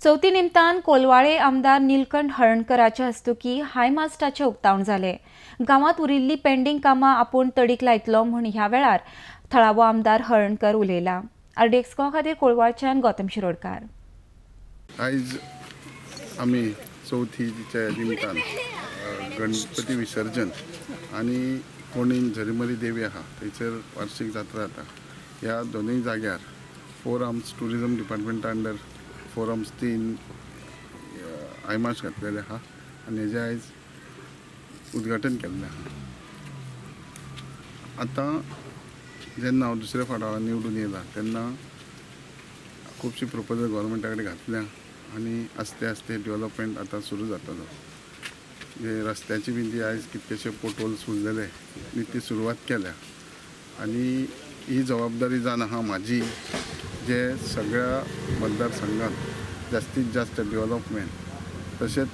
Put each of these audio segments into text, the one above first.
चवथी निमतान कोलवाळे आमदार निलकंठ हळर्णकराच्या हस्तुकी हायमास्टाचे उक्तावण जाले। गावात उरिल्ली पेंडिंग कामां आपूण तडीक लायतलो म्हूण ह्या वेळार थळावो आमदार हळर्णकर उलयला। आरडीएक्सको खातीर कोलवाळच्यान गौतम शिरोडकार। आयज आमी चवथीच्या निमतान गणपती विसर्जन आणि फोंडें झरीमरी देवी आहा थंयसर वार्षिक जात्रा जाता। ह्या दोनूय जाग्यार फोर आर्म्स टुरिजम डिपार्टमेंटा अंडर फोर आर्म्स 3 हायमास्ट घातलेले आहा आनी हेजें आयज उद्घाटन केल्लें आहा। आतां जेन्ना हांव दुसऱ्या फावटा निवडून येयला तेन्ना खुबशी प्रपोजल गोवोरमेंटा कडेन घातल्या आनी आस्ते आस्ते डेवलपमेंट आतां सुरू जातलो। जे रस्त्याची बी जी आयज कितकेशे पोटहोल्स उरलेले ती सुरवात केल्या आनी ही जबाबदारी जावन आहा म्हाजी जे सगळ्या मतदारसंघात जास्तीत जास्त डेवलपमेंट तशेंच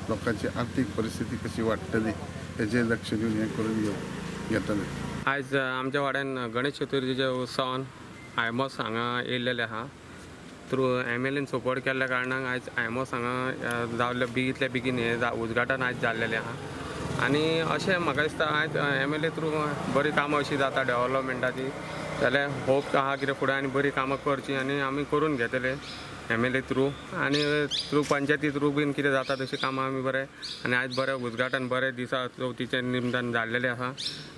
लोकांची आर्थीक परिस्थिती कशी वाडटली हेजेर लक्ष दिवन हें करून घेतले। आज आमच्या वाड्यान गणेश चतुर्थीच्या उत्सवान आयमॉस हांगा येयल्लेले आहा। थ्रू MLAन सपोर्ट केल्ल्या कारणान आयज आयमॉस हांगा जाल्ले बेगीतल्या बेगीन हे उद्घाटन आयज जाल्लेलें आहा। आनी अशें म्हाका दिसता आयज MLA थ्रू बरी कामां अशी जाता डेवलपमेंटाची जाल्यार होप आहा कितें फुडें आनी बरी कामां करची आनी आमी करून घेतले MLA थ्रू आनी थ्रू पंचायती थ्रू बीन कितें जाता तशी कामां आमी बरें आनी आयज बरें उद्घाटन बरें दिसा चवथीचें निमतान जाल्लेलें आहा।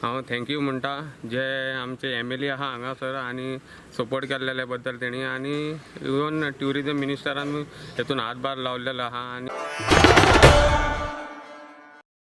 हांव थँक्यू म्हणटा जे आमचे MLA आहा हांगासर आनी सपोर्ट केल्लेले बद्दल तेणी आनी इवन ट्युरिजम मिनिस्टरान हेतून हातभार लावलेलो आहा। आनी